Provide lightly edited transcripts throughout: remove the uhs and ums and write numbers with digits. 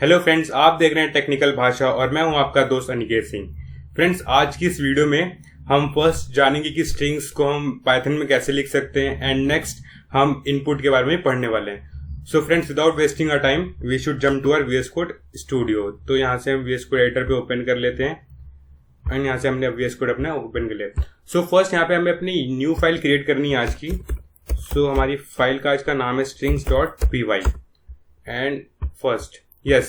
Hello friends, आप देख रहे हैं टेक्निकल भाषा और मैं हूं आपका दोस्त अनिकेत सिंह। फ्रेंड्स, आज की इस वीडियो में हम फर्स्ट जानेंगे कि स्ट्रिंग्स को हम पाइथन में कैसे लिख सकते हैं एंड नेक्स्ट हम इनपुट के बारे में पढ़ने वाले हैं। So friends, without wasting a time we should jump to our VS code studio. तो यहाँ से हम VS कोड एडिटर पे ओपन कर लेते हैं एंड यहाँ से हमने VS कोड अपना ओपन कर लिया। सो फर्स्ट यहाँ पे हमें अपनी न्यू फाइल क्रिएट करनी है आज की। सो हमारी फाइल का आज का नाम है strings.py एंड फर्स्ट यस।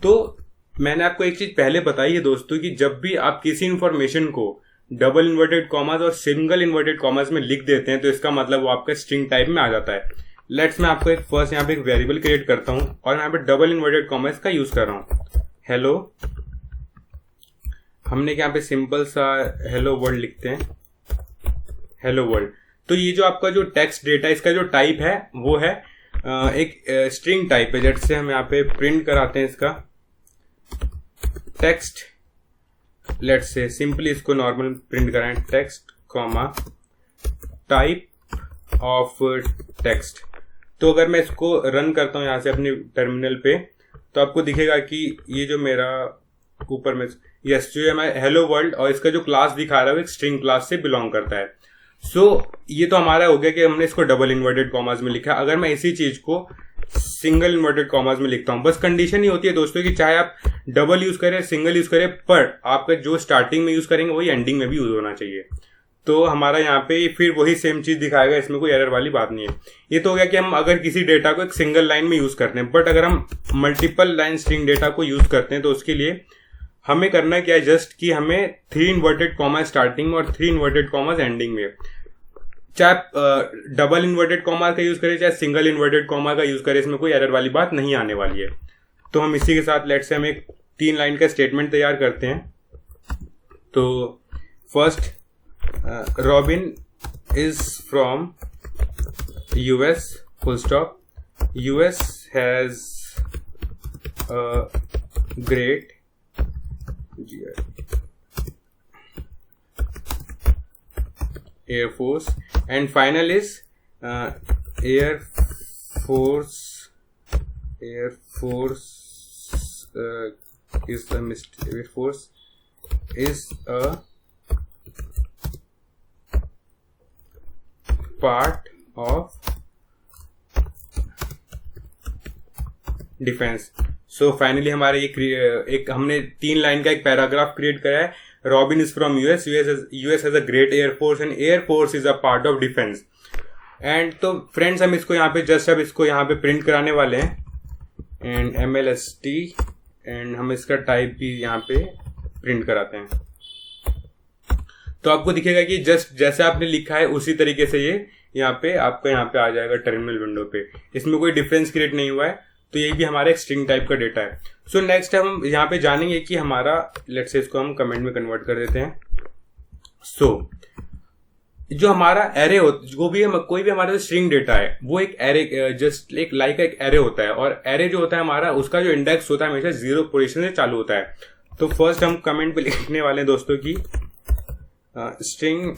तो मैंने आपको एक चीज पहले बताई है दोस्तों कि जब भी आप किसी इंफॉर्मेशन को डबल इन्वर्टेड कॉमास और सिंगल इन्वर्टेड कॉमास में लिख देते हैं तो इसका मतलब वो आपका स्ट्रिंग टाइप में आ जाता है। लेट्स मैं आपको एक फर्स्ट यहाँ पे एक वेरिएबल क्रिएट करता हूँ और यहाँ पे डबल इन्वर्टेड कॉमास का यूज कर रहा हूँ। हेलो, हमने यहाँ पे सिंपल सा हेलो वर्ल्ड लिखते हैं, हेलो वर्ल्ड। तो ये जो आपका जो टेक्स्ट डेटा इसका जो टाइप है वो है एक स्ट्रिंग टाइप है। जैसे हम यहाँ पे प्रिंट कराते हैं इसका टेक्स्ट, लेट्स से सिंपली इसको नॉर्मल प्रिंट कराएं, text comma type of text. तो अगर मैं इसको रन करता हूँ यहाँ से अपने टर्मिनल पे तो आपको दिखेगा कि ये जो मेरा ऊपर में यस जो है मैं हेलो वर्ल्ड और इसका जो क्लास दिखा रहा है वो एक स्ट्रिंग क्लास से बिलोंग करता है। सो ये तो हमारा हो गया कि हमने इसको डबल इन्वर्टेड कॉमास में लिखा। अगर मैं इसी चीज को सिंगल इन्वर्टेड कॉमास में लिखता हूं, बस कंडीशन ये होती है दोस्तों कि चाहे आप डबल यूज करें सिंगल यूज करें, पर आपका जो स्टार्टिंग में यूज करेंगे वही एंडिंग में भी यूज होना चाहिए। तो हमारा यहाँ पे फिर वही सेम चीज दिखाएगा, इसमें कोई एरर वाली बात नहीं है। ये तो हो गया कि हम अगर किसी डेटा को एक सिंगल लाइन में यूज करते हैं, बट अगर हम मल्टीपल लाइन स्ट्रिंग डेटा को यूज करते हैं तो उसके लिए हमें करना क्या है, जस्ट कि हमें 3 इन्वर्टेड कॉमा स्टार्टिंग में और 3 इन्वर्टेड कॉमा एंडिंग में, चाहे डबल इन्वर्टेड कॉमा का यूज करें चाहे सिंगल इन्वर्टेड कॉमा का यूज करें, इसमें कोई एरर वाली बात नहीं आने वाली है। तो हम इसी के साथ लेट्स से हम एक 3 लाइन का स्टेटमेंट तैयार करते हैं। तो first, robin is from US full stop, US has great Air Force and final is Air Force is a Air Force is a part of defence. So finally हमारे एक हमने 3 लाइन का एक पैराग्राफ क्रिएट करा है। Robin is from US has a great air force and air force is a part of defence. And तो friends हम इसको यहाँ पे जस्ट अब इसको यहाँ पे प्रिंट कराने वाले हैं एंड MLST एंड हम इसका टाइप भी यहाँ पे प्रिंट कराते हैं। तो आपको दिखेगा कि जस्ट जैसे आपने लिखा है उसी तरीके से ये यहाँ पे आपका यहाँ पे आ जाएगा टर्मिनल विंडो पे। इसमें कोई डिफरेंस क्रिएट नहीं हुआ है। तो ये भी हमारा एक स्ट्रिंग टाइप का डेटा है। सो नेक्स्ट हम यहाँ पे जानेंगे कि हमारा लेट्स से इसको हम कमेंट में कन्वर्ट कर देते हैं। सो जो हमारा एरे जो भी कोई भी हमारा स्ट्रिंग डेटा है वो एक एरे जस्ट एक लाइक एक एरे होता है और एरे जो होता है हमारा उसका जो इंडेक्स होता है हमेशा 0 पोजीशन से चालू होता है। तो फर्स्ट हम कमेंट पे लिखने वाले हैं दोस्तों की string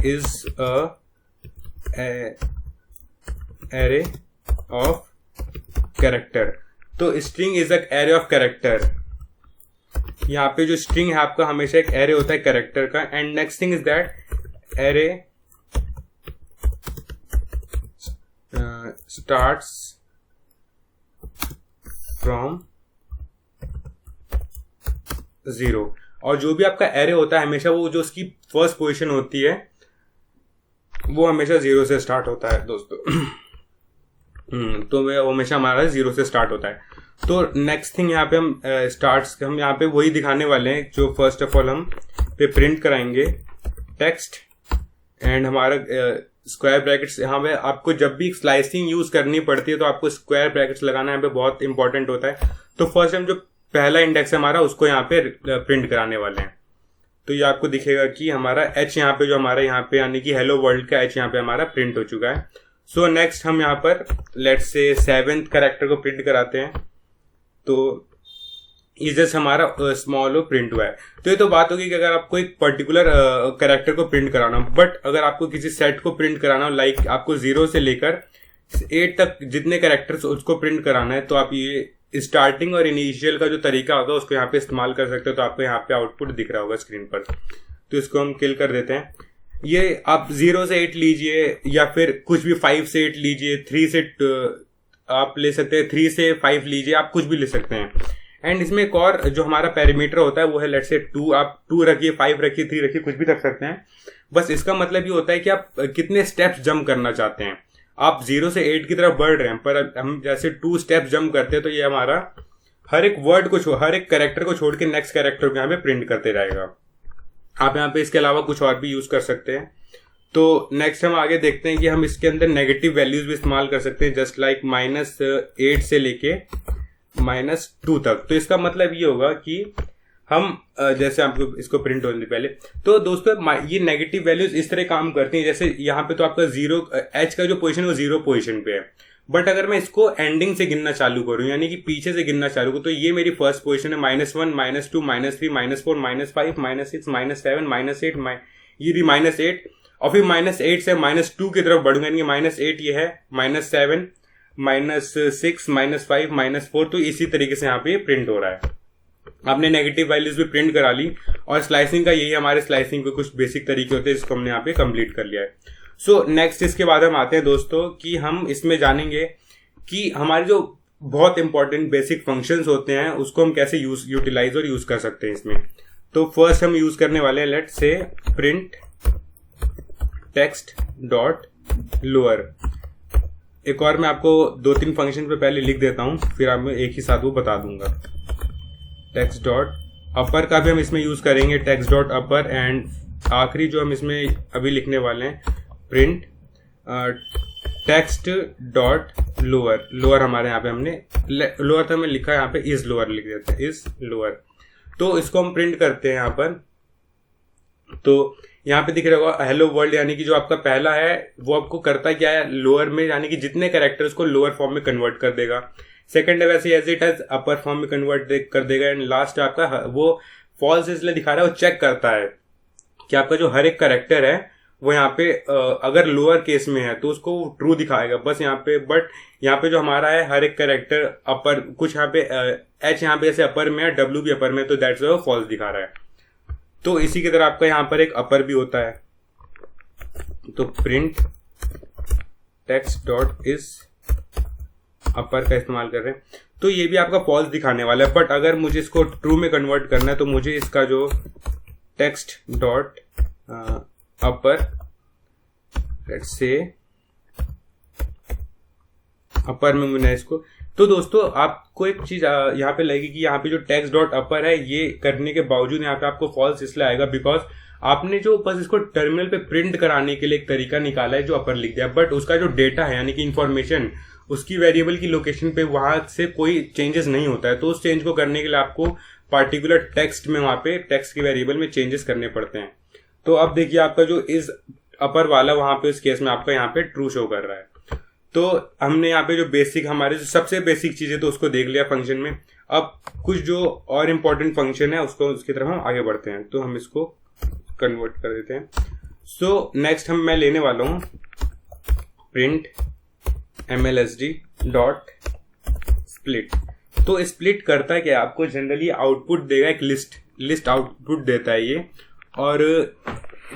is array of character. तो string is a array of character. यहाँ पे जो स्ट्रिंग है आपका हमेशा एक एरे होता है कैरेक्टर का। And next thing is that array starts from 0। और जो भी आपका एरे होता है हमेशा वो जो उसकी फर्स्ट पोजीशन होती है वो हमेशा 0 से स्टार्ट होता है दोस्तों। तो वो हमेशा हमारा 0 से स्टार्ट होता है। तो नेक्स्ट थिंग यहाँ पे हम यहाँ पे वही दिखाने वाले हैं जो फर्स्ट ऑफ ऑल हम पे प्रिंट कराएंगे टेक्स्ट एंड हमारा स्क्वायर ब्रैकेट्स। यहाँ पे आपको जब भी स्लाइसिंग यूज करनी पड़ती है तो आपको स्क्वायर ब्रैकेट्स लगाना यहाँ पे बहुत इंपॉर्टेंट होता है। तो फर्स्ट हम जो पहला इंडेक्स है हमारा उसको यहाँ पे प्रिंट कराने वाले हैं। तो ये आपको दिखेगा कि हमारा H यहाँ पे जो हमारा यहाँ पे यानी कि हेलो वर्ल्ड का H यहाँ पे हमारा प्रिंट हो चुका है। सो नेक्स्ट हम यहाँ पर लेट्स से 7th कैरेक्टर को प्रिंट कराते हैं। तो ये जस्ट हमारा स्मॉल ओ प्रिंट हुआ है। तो ये तो बात होगी कि अगर आपको एक पर्टिकुलर कैरेक्टर को प्रिंट कराना, बट अगर आपको किसी सेट को प्रिंट कराना लाइक आपको 0 से लेकर 8 तक जितने कैरेक्टर्स उसको प्रिंट कराना है, तो आप ये स्टार्टिंग और इनिशियल का जो तरीका होगा उसको यहाँ पे इस्तेमाल कर सकते हो। तो आपको यहाँ पे आउटपुट दिख रहा होगा स्क्रीन पर, तो इसको हम किल कर देते हैं। ये आप 0 से 8 लीजिए या फिर कुछ भी 5 से 8 लीजिए, 3 से आप ले सकते हैं, 3 से 5 लीजिए, आप कुछ भी ले सकते हैं। एंड इसमें एक और जो हमारा पैरामीटर होता है वो है लेट्स से 2, आप 2 रखिए, 5 रखिए, 3 रखिए, कुछ भी रख सकते हैं। बस इसका मतलब ये होता है कि आप कितने स्टेप्स जंप करना चाहते हैं। आप 0 से 8 की तरफ बढ़ रहे हैं, पर हम जैसे 2 स्टेप्स जंप करते हैं तो ये हमारा हर एक वर्ड को हर एक कैरेक्टर को छोड़ के नेक्स्ट कैरेक्टर को यहाँ पे प्रिंट करते रहेगा। आप यहाँ पे इसके अलावा कुछ और भी यूज कर सकते हैं। तो नेक्स्ट हम आगे देखते हैं कि हम इसके अंदर नेगेटिव वैल्यूज भी इस्तेमाल कर सकते हैं, जस्ट लाइक -8 से लेके -2 तक। तो इसका मतलब ये होगा कि हम जैसे आपको इसको प्रिंट होने पहले, तो दोस्तों ये नेगेटिव वैल्यूज इस तरह काम करती हैं। जैसे यहाँ पे तो आपका 0 एच का जो पोजीशन है वो 0 पोजीशन पे है, बट अगर मैं इसको एंडिंग से गिनना चालू करूं, यानी कि पीछे से गिनना चालू करूं, तो ये मेरी फर्स्ट पोजीशन है, -1 -2 -3 -4 -5 -6 -7 -8 ये भी -8, और फिर -8 से -2 की तरफ बढ़ूंगा, यानी -8 ये है, -7 -6 -5 -4। तो इसी तरीके से यहाँ पे प्रिंट हो रहा है। आपने नेगेटिव वैल्यूज भी प्रिंट करा ली, और स्लाइसिंग का यही हमारे स्लाइसिंग के कुछ बेसिक तरीके होते हैं जिसको हमने यहाँ पे कंप्लीट कर लिया है। सो नेक्स्ट इसके बाद हम आते हैं दोस्तों कि हम इसमें जानेंगे कि हमारे जो बहुत इंपॉर्टेंट बेसिक फंक्शंस होते हैं उसको हम कैसे यूटिलाइज और यूज कर सकते हैं इसमें। तो फर्स्ट हम यूज करने वाले हैं let's say print text dot lower. एक और मैं आपको 2-3 फंक्शन पे पहले लिख देता हूं, फिर आप मैं एक ही साथ वो बता दूंगा। टेक्स्ट डॉट अपर का भी हम इसमें यूज करेंगे, टेक्स्ट डॉट अपर, एंड आखिरी जो हम इसमें अभी लिखने वाले हैं print text dot lower. Lower हमारे यहाँ पे हमने लोअर तो हमें लिखा है, यहाँ पे इज लोअर लिख देते हैं, इज लोअर। तो इसको हम प्रिंट करते हैं यहाँ पर। तो यहाँ पे दिख रहा होगा हेलो वर्ल्ड, यानी कि जो आपका पहला है वो आपको करता क्या है, लोअर में यानी कि जितने कैरेक्टर्स को लोअर फॉर्म में कन्वर्ट कर देगा। सेकंड है वैसे as it as upper form में कन्वर्ट कर देगा। एंड लास्ट आपका वो फॉल्स इसलिए दिखा रहा है, वो चेक करता है कि आपका जो हर एक कैरेक्टर है वो यहाँ पे अगर लोअर केस में है तो उसको ट्रू दिखाएगा बस यहाँ पे। बट यहाँ पे जो हमारा है हर एक कैरेक्टर अपर, कुछ यहाँ पे एच यहाँ पे जैसे अपर में है, डब्ल्यू भी अपर में, तो दैट्स वो फॉल्स दिखा रहा है। तो इसी की तरह आपका यहाँ पर एक अपर भी होता है, तो print text dot is upper का इस्तेमाल कर रहे हैं, तो ये भी आपका फॉल्स दिखाने वाला है। बट अगर मुझे इसको ट्रू में कन्वर्ट करना है तो मुझे इसका जो text dot upper let's say अपर में मैंने इसको, तो दोस्तों आपको एक चीज यहाँ पे लगेगी कि यहाँ पे जो टेक्स्ट डॉट अपर है ये करने के बावजूद यहाँ पे आपको फॉल्स इसलिए आएगा बिकॉज आपने जो बस इसको टर्मिनल पे प्रिंट कराने के लिए एक तरीका निकाला है जो अपर लिख दिया, बट उसका जो डेटा है यानी कि इंफॉर्मेशन उसकी वेरिएबल की लोकेशन पे वहां से कोई चेंजेस नहीं होता है। तो उस चेंज को करने के लिए आपको पार्टिकुलर टेक्स्ट में वहां पे टेक्स्ट की वेरिएबल में चेंजेस करने पड़ते हैं। तो अब देखिए आपका जो इज अपर वाला वहां पे उस केस में आपका यहाँ पे ट्रू शो कर रहा है। तो हमने यहाँ पे जो बेसिक हमारे जो सबसे बेसिक चीज है तो उसको देख लिया फंक्शन में। अब कुछ जो और इम्पोर्टेंट फंक्शन है उसको उसकी तरफ हम आगे बढ़ते हैं, तो हम इसको कन्वर्ट कर देते हैं। सो नेक्स्ट मैं लेने वाला हूं प्रिंट mlsd डॉट स्प्लिट। तो स्प्लिट करता है क्या, आपको जनरली आउटपुट देगा, एक लिस्ट आउटपुट देता है ये। और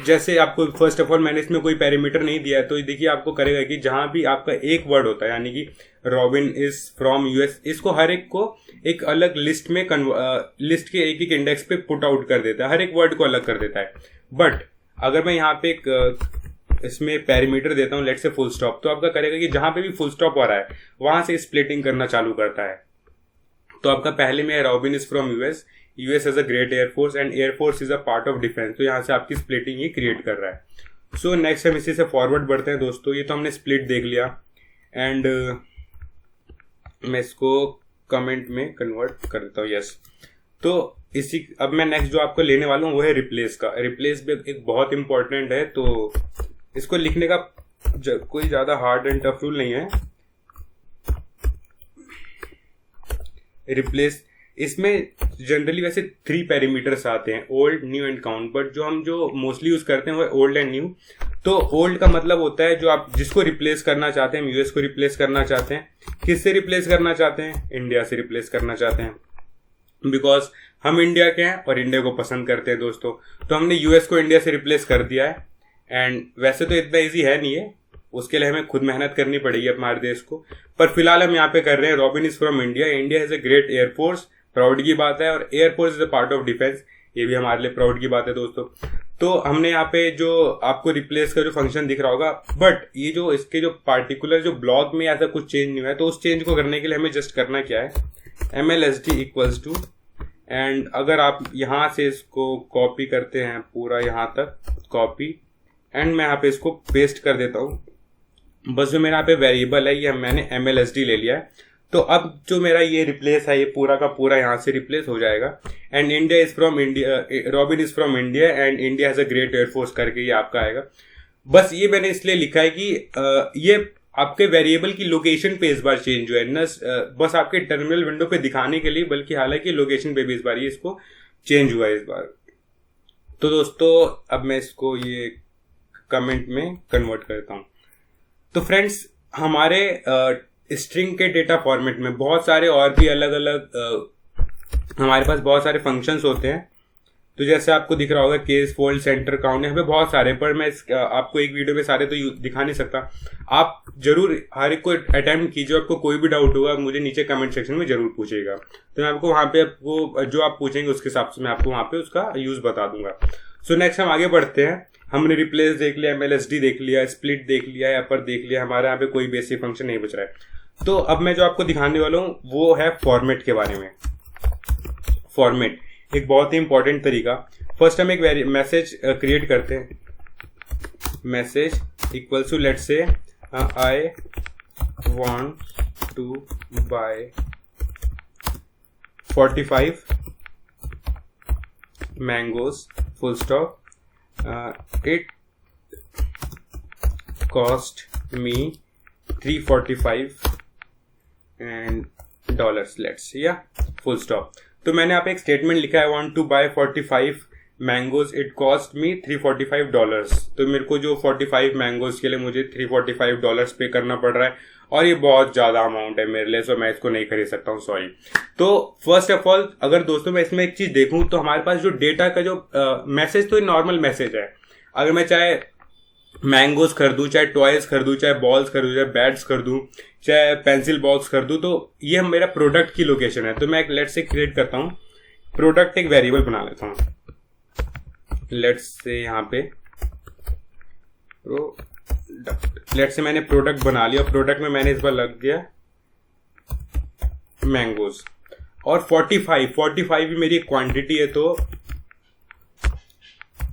जैसे आपको फर्स्ट ऑफ ऑल मैंने इसमें कोई पैरामीटर नहीं दिया है, तो देखिए आपको करेगा कि जहां भी आपका एक वर्ड होता है यानी कि रॉबिन इज फ्रॉम यूएस, इसको हर एक को एक अलग लिस्ट में लिस्ट के एक इंडेक्स पे पुट आउट कर देता है, हर एक वर्ड को अलग कर देता है। बट अगर मैं यहाँ पे एक इसमें पैरामीटर देता हूँ लेट्स से फुल स्टॉप, तो आपका करेगा कि जहां पे भी फुल स्टॉप हो रहा है वहां से स्प्लिटिंग करना चालू करता है। तो आपका पहले में robin is from US, US has a great air force and air force is a part of defence, तो यहाँ से आपकी स्प्लिटिंग ये क्रिएट कर रहा है। सो नेक्स्ट हम इसी से फॉरवर्ड बढ़ते हैं दोस्तों। ये तो हमने स्प्लिट देख लिया एंड मैं इसको कमेंट में कन्वर्ट कर देता हूँ, यस। तो इसी अब मैं नेक्स्ट जो आपको लेने वाला हूँ वो है रिप्लेस का। रिप्लेस भी एक बहुत इंपॉर्टेंट है, तो इसको लिखने का कोई ज्यादा हार्ड एंड टफ रूल नहीं है। रिप्लेस इसमें जनरली वैसे 3 पैरामीटर्स आते हैं, old, new and count, but जो मोस्टली यूज करते हैं वो ओल्ड एंड न्यू। तो ओल्ड का मतलब होता है जो आप जिसको रिप्लेस करना चाहते हैं, यूएस को रिप्लेस करना चाहते हैं, किससे रिप्लेस करना चाहते हैं, इंडिया से रिप्लेस करना चाहते हैं, बिकॉज हम इंडिया के हैं और इंडिया को पसंद करते हैं दोस्तों। तो हमने यूएस को इंडिया से रिप्लेस कर दिया है। एंड वैसे तो इतना ईजी है नहीं है, उसके लिए हमें खुद मेहनत करनी पड़ेगी हमारे देश को, पर फिलहाल हम यहाँ पे कर रहे हैं। Robin is from India, India has a great air force, proud की बात है, और air force is a part of defence, ये भी हमारे लिए प्राउड की बात है दोस्तों। तो हमने यहाँ पे जो आपको रिप्लेस का जो फंक्शन दिख रहा होगा, बट ये जो इसके जो पार्टिकुलर जो ब्लॉक में ऐसा कुछ चेंज नहीं हुआ है, तो उस चेंज को करने के लिए हमें जस्ट करना क्या है, MLSD इक्वल्स टू, एंड अगर आप यहाँ से इसको कॉपी करते हैं पूरा यहाँ तक कॉपी, एंड मैं यहाँ पे इसको पेस्ट कर देता हूँ। बस जो मेरा यहाँ पे वेरिएबल है ये मैंने MLSD ले लिया है। तो अब जो मेरा ये रिप्लेस है ये पूरा का पूरा यहाँ से रिप्लेस हो जाएगा। And India is from India, robin is from India and India has a great air force करके ये आपका आएगा। बस ये मैंने इसलिए लिखा है कि ये आपके वेरिएबल की लोकेशन पे इस बार चेंज हुआ है न, बस आपके टर्मिनल विंडो पे दिखाने के लिए, बल्कि हालांकि लोकेशन पे भी इस बार ये इसको चेंज हुआ है इस बार। तो दोस्तों अब मैं इसको ये कमेंट में कन्वर्ट करता हूँ। तो फ्रेंड्स हमारे स्ट्रिंग के डेटा फॉर्मेट में बहुत सारे और भी अलग अलग हमारे पास बहुत सारे फंक्शंस होते हैं। तो जैसे आपको दिख रहा होगा केस, फोल्ड, सेंटर, काउंट, यहाँ पे बहुत सारे, पर मैं आपको एक वीडियो में सारे तो दिखा नहीं सकता। आप जरूर हर एक को अटेम्प्ट कीजिए, आपको कोई भी डाउट होगा मुझे नीचे कमेंट सेक्शन में जरूर पूछिएगा, तो मैं आपको वहाँ पे आपको जो आप पूछेंगे उसके हिसाब से मैं आपको वहाँ पे उसका यूज बता दूंगा। सो नेक्स्ट हम आगे बढ़ते हैं। हमने रिप्लेस देख लिया, MLSD देख लिया, स्प्लिट देख लिया, अपर देख लिया, हमारे यहाँ पे कोई बेसिक फंक्शन नहीं बच रहा है। तो अब मैं जो आपको दिखाने वाला हूँ वो है फॉर्मेट के बारे में। फॉर्मेट एक बहुत ही इंपॉर्टेंट तरीका। फर्स्ट हम एक मैसेज क्रिएट करते हैं, message equals to let's say I want to buy 45 mangoes full stop, it cost me $345 and dollars, let's see, yeah, full stop। तो मैंने यहाँ पे एक स्टेटमेंट लिखा है, want to buy 45 mangoes, it cost me $345। तो मेरे को जो 45 मैंगोज के लिए मुझे $345 पे करना पड़ रहा है, और ये बहुत ज्यादा अमाउंट है मेरे लिए, सो मैं इसको नहीं खरीद सकता हूँ, सॉरी। तो फर्स्ट ऑफ ऑल अगर दोस्तों मैं इसमें एक चीज देखूं तो हमारे पास जो डेटा का जो मैसेज, तो ये नॉर्मल मैसेज है। अगर मैं चाहे मैंगोज खरीदूं, चाहे टॉयज खरीदूं, चाहे बॉल्स खरीदूं, चाहे बैट्स खरीदूं, चाहे पेंसिल बॉक्स खरीदूं, तो ये मेरा प्रोडक्ट की लोकेशन है। तो मैं एक लेट से क्रिएट करता हूँ प्रोडक्ट, एक वेरिएबल बना लेता हूँ। लेट्स से यहाँ पे लेट से मैंने प्रोडक्ट बना लिया, प्रोडक्ट में मैंने इस बार लग दिया मैंगोज, और 45 भी मेरी क्वांटिटी है, तो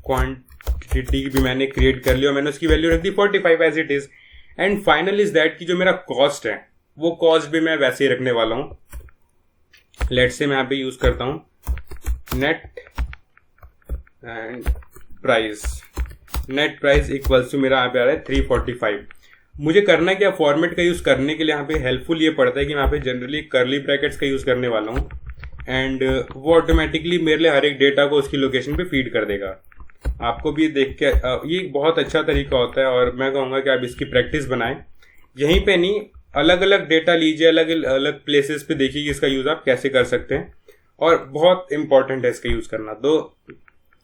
क्वांटिटी भी मैंने क्रिएट कर लिया और मैंने उसकी वैल्यू रख दी 45 as it is. And final is that कि जो मेरा कॉस्ट है वो कॉस्ट भी मैं वैसे ही रखने वाला हूं। लेट से मैं यहाँ पे यूज करता हूं net and price, net price equals to मेरा यहाँ पे आ रहा है 345। मुझे करना क्या, फॉर्मेट का यूज करने के लिए यहाँ पे हेल्पफुल ये पड़ता है कि मैं यहाँ पे जनरली कर्ली ब्रैकेट्स का यूज करने वाला हूँ, एंड वो ऑटोमेटिकली मेरे लिए हर एक डेटा को उसकी लोकेशन पे फीड कर देगा। आपको भी देख के ये एक बहुत अच्छा तरीका होता है, और मैं कहूँगा कि आप इसकी प्रैक्टिस बनाएं। यहीं पे नहीं, अलग अलग डेटा लीजिए, अलग अलग प्लेसेस पे देखिए कि इसका यूज आप कैसे कर सकते हैं, और बहुत इंपॉर्टेंट है इसका यूज करना। तो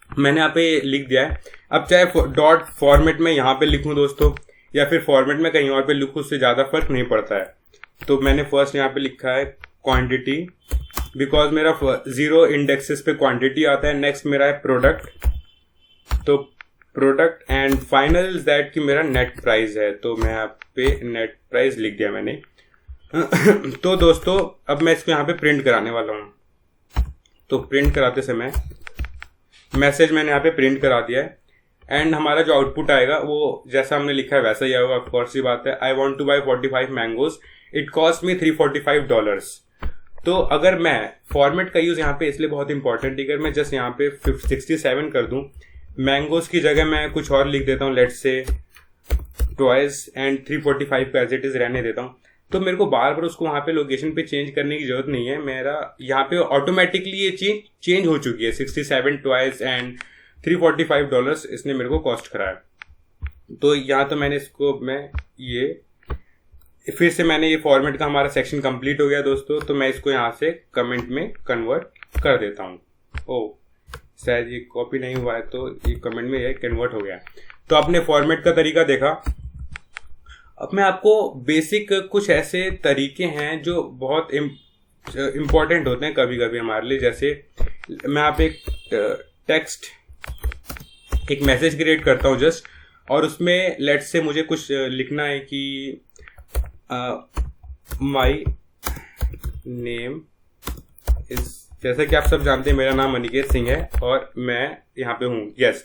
मैंने यहाँ पे लिख दिया है। अब चाहे डॉट फॉर्मेट में यहाँ पे लिखूं दोस्तों, या फिर फॉर्मेट में कहीं और पे लिखूं, उससे ज्यादा फर्क नहीं पड़ता है। तो मैंने फर्स्ट यहाँ पे लिखा है क्वांटिटी, बिकॉज मेरा 0 इंडेक्सेस पे क्वांटिटी आता है। नेक्स्ट मेरा है प्रोडक्ट, तो product, and final is that कि मेरा नेट प्राइस है, तो मैं यहाँ पे नेट प्राइस लिख दिया मैंने। तो दोस्तों अब मैं इसको यहाँ पे प्रिंट कराने वाला हूँ। तो प्रिंट कराते समय मैसेज मैंने यहाँ पे प्रिंट करा दिया है, एंड हमारा जो आउटपुट आएगा वो जैसा हमने लिखा है वैसा ही आएगा। ऑफ कोर्स ही बात है, I want to buy 45 mangoes, it cost me $345। तो अगर मैं फॉर्मेट का यूज यहाँ पे इसलिए बहुत इंपॉर्टेंट है, अगर मैं जस्ट यहाँ पे 67 कर दूं, मैंगोज की जगह मैं कुछ और लिख देता हूँ, लेट्स से टॉयज, एंड 345 का एज इट इज रहने देता हूँ, तो मेरे को बार बार उसको वहां पे लोकेशन पे चेंज करने की जरूरत नहीं है। मेरा यहाँ पे ऑटोमेटिकली ये चीज चेंज हो चुकी है। 67 टॉयज एंड $345 इसने मेरे को कॉस्ट कराया। तो यहाँ तो मैंने इसको ये फिर से मैंने ये फॉर्मेट का हमारा सेक्शन कंप्लीट हो गया दोस्तों। तो मैं इसको यहाँ से कमेंट में कन्वर्ट कर देता हूँ। ओह शायद ये कॉपी नहीं हुआ है, तो ये कमेंट में ये कन्वर्ट हो गया। तो आपने फॉर्मेट का तरीका देखा। अब मैं आपको बेसिक कुछ ऐसे तरीके हैं जो बहुत इम्पोर्टेंट होते हैं कभी कभी हमारे लिए। जैसे मैं यहाँ पे एक मैसेज क्रिएट करता हूँ जस्ट, और उसमें लेट्स से मुझे कुछ लिखना है कि माई नेम इज, जैसा कि आप सब जानते हैं मेरा नाम अनिकेत सिंह है और मैं यहाँ पे हूँ। यस,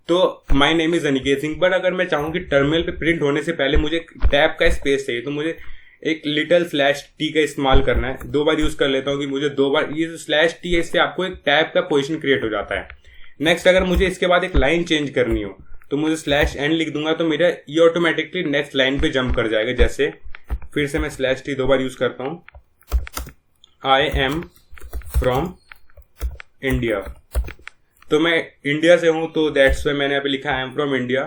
तो my name is Aniket Singh. But अगर मैं चाहूँ कि टर्मिनल पे प्रिंट होने से पहले मुझे टैब का स्पेस चाहिए, तो मुझे एक लिटिल /t का इस्तेमाल करना है। 2 बार यूज कर लेता हूँ कि मुझे 2 बार ये जो /t है इससे आपको एक टैब का पोजीशन क्रिएट हो जाता है। नेक्स्ट अगर मुझे इसके बाद एक लाइन चेंज करनी हो तो मुझे /n लिख दूंगा, तो मेरा ये ऑटोमेटिकली नेक्स्ट लाइन पे जंप कर जाएगा। जैसे फिर से मैं /t 2 बार यूज करता हूँ, आई एम फ्रॉम इंडिया। तो मैं इंडिया से हूं, तो दैट्स वाई मैंने यहाँ पे लिखा I am from India.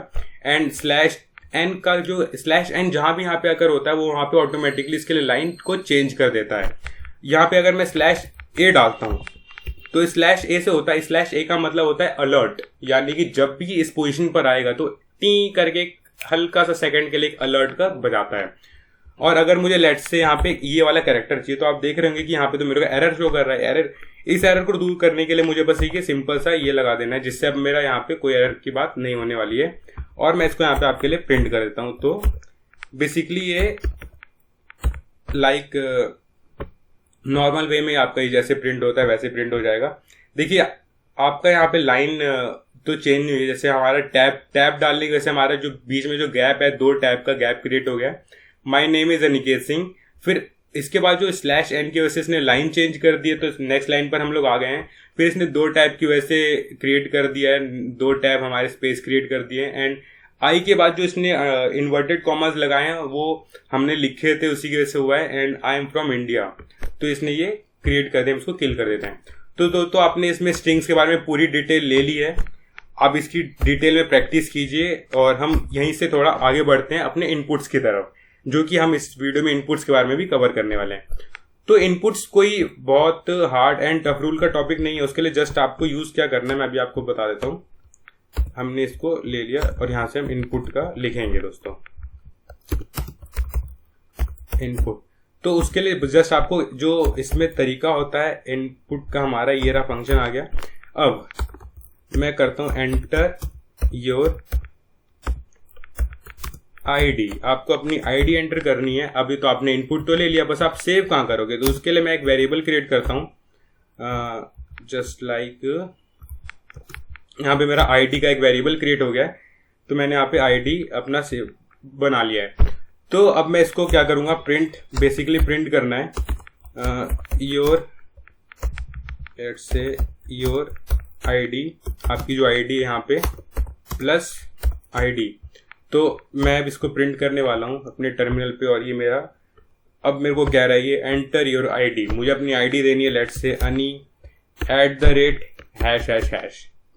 And /n का जो /n जहां भी यहाँ पे अगर होता है वो वहां पे ऑटोमेटिकली इसके लिए लाइन को चेंज कर देता है। यहाँ पे अगर मैं /a डालता हूं तो /a से होता है, /a का मतलब होता है अलर्ट, यानी कि जब भी इस पोजीशन पर आएगा तो टी करके हल्का सा सेकंड के लिए एक अलर्ट का बजाता है। और अगर मुझे लेट्स से यहाँ पे ये वाला कैरेक्टर चाहिए, तो आप देख रहे होंगे कि यहाँ पे तो मेरे को एरर शो कर रहा है। एरर, इस एरर को दूर करने के लिए मुझे बस ये सिंपल सा ये लगा देना है, जिससे अब मेरा यहाँ पे कोई एरर की बात नहीं होने वाली है। और मैं इसको यहाँ पे आपके लिए प्रिंट कर देता हूँ। तो बेसिकली ये लाइक नॉर्मल वे में आपका ये जैसे प्रिंट होता है वैसे प्रिंट हो जाएगा। देखिए आपका यहाँ पे लाइन तो चेंज नहीं हुई, जैसे हमारा टैब डालने की वजह से हमारा जो बीच में जो गैप है 2 टैब का गैप क्रिएट हो गया। My name is Aniket Singh, फिर इसके बाद जो /n की वजह से इसने लाइन चेंज कर दी है, तो नेक्स्ट लाइन पर हम लोग आ गए हैं। फिर इसने 2 टैब की वजह से क्रिएट कर दिया है, 2 टैब हमारे स्पेस क्रिएट कर दिए। एंड आई के बाद जो इसने इन्वर्टेड कॉमर्स लगाए हैं वो हमने लिखे थे, उसी की वजह से हुआ है। And I am from India, तो इसने ये क्रिएट कर दिया, हम इसको किल कर देते हैं। तो आपने इसमें स्ट्रिंग्स के बारे में पूरी डिटेल ले ली है। आप इसकी डिटेल में प्रैक्टिस कीजिए और हम यहीं से थोड़ा आगे बढ़ते हैं अपने इनपुट्स की तरफ, जो कि हम इस वीडियो में इनपुट्स के बारे में भी कवर करने वाले हैं। तो इनपुट्स कोई बहुत हार्ड एंड टफ रूल का टॉपिक नहीं है, उसके लिए जस्ट आपको यूज क्या करना है मैं अभी आपको बता देता हूँ। हमने इसको ले लिया और यहां से हम इनपुट का लिखेंगे दोस्तों, इनपुट। तो उसके लिए जस्ट आपको जो इसमें तरीका होता है इनपुट का, हमारा ये रहा फंक्शन आ गया। अब मैं करता हूं एंटर योर आईडी। आपको अपनी आईडी एंटर करनी है। अभी तो आपने इनपुट तो ले लिया, बस आप सेव कहाँ करोगे, तो उसके लिए मैं एक वेरिएबल क्रिएट करता हूँ। जस्ट लाइक यहाँ पे मेरा आईडी का एक वेरिएबल क्रिएट हो गया है, तो मैंने यहाँ पे आईडी अपना सेव बना लिया है। तो अब मैं इसको क्या करूँगा, प्रिंट, बेसिकली प्रिंट करना है your, let's say your ID, आपकी जो आईडी है यहाँ पे प्लस आईडी। तो मैं अब इसको प्रिंट करने वाला हूँ अपने टर्मिनल पे। और ये मेरा, अब मेरे को क्या रहा है, ये एंटर योर आईडी, मुझे अपनी आईडी देनी है। लेट्स से अनि @###।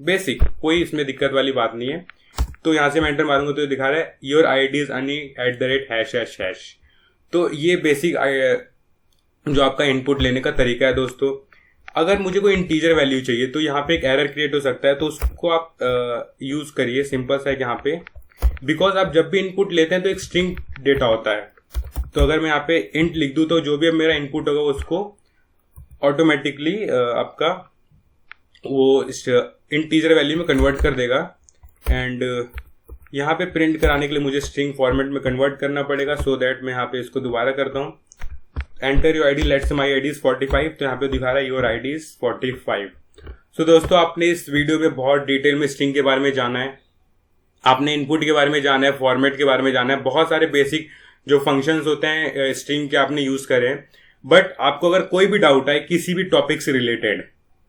बेसिक, कोई इसमें दिक्कत वाली बात नहीं है। तो यहाँ से मैं एंटर मारूंगा तो ये दिखा रहा है योर आईडी इज अनि @###। तो ये बेसिक जो आपका इनपुट लेने का तरीका है दोस्तों। अगर मुझे कोई इंटीजर वैल्यू चाहिए तो यहाँ पे एक एरर क्रिएट हो सकता है, तो उसको आप यूज करिए। सिंपल सा है यहाँ पे, बिकॉज आप जब भी इनपुट लेते हैं तो एक स्ट्रिंग डेटा होता है। तो अगर मैं यहाँ पे इंट लिख दूं तो जो भी अब मेरा इनपुट होगा उसको ऑटोमेटिकली आपका वो इंटीजर वैल्यू में कन्वर्ट कर देगा। एंड यहाँ पे प्रिंट कराने के लिए मुझे स्ट्रिंग फॉर्मेट में कन्वर्ट करना पड़ेगा। सो दैट मैं यहाँ पे इसको दोबारा करता हूँ, enter your ID, let's my ID is 45। तो यहाँ पे दिखा रहा है योर आईडी इज 45। सो दोस्तों आपने इस वीडियो में बहुत डिटेल में स्ट्रिंग के बारे में जाना है, आपने इनपुट के बारे में जाना है, फॉर्मेट के बारे में जाना है, बहुत सारे बेसिक जो फंक्शंस होते हैं स्ट्रिंग के आपने यूज करे हैं। बट आपको अगर कोई भी डाउट है किसी भी टॉपिक से रिलेटेड,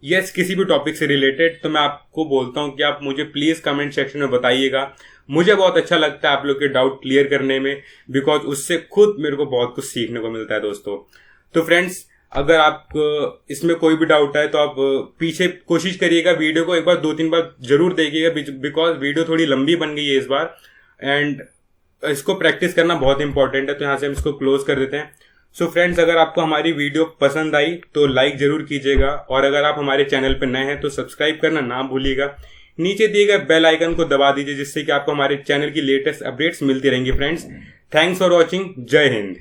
किसी भी टॉपिक से रिलेटेड, तो मैं आपको बोलता हूं कि आप मुझे प्लीज कमेंट सेक्शन में बताइएगा। मुझे बहुत अच्छा लगता है आप लोग के डाउट क्लियर करने में, बिकॉज उससे खुद मेरे को बहुत कुछ सीखने को मिलता है दोस्तों। तो फ्रेंड्स, अगर आप इसमें कोई भी डाउट है तो आप पीछे कोशिश करिएगा, वीडियो को एक बार 2-3 बार जरूर देखिएगा, बिकॉज वीडियो थोड़ी लंबी बन गई है इस बार। एंड इसको प्रैक्टिस करना बहुत इंपॉर्टेंट है। तो यहाँ से हम इसको क्लोज कर देते हैं। सो फ्रेंड्स, अगर आपको हमारी वीडियो पसंद आई तो लाइक जरूर कीजिएगा, और अगर आप हमारे चैनल पर नए हैं तो सब्सक्राइब करना ना भूलिएगा। नीचे दिए गए बेल आइकन को दबा दीजिए, जिससे कि आपको हमारे चैनल की लेटेस्ट अपडेट्स मिलती रहेंगी। Friends, thanks for watching. जय हिंद।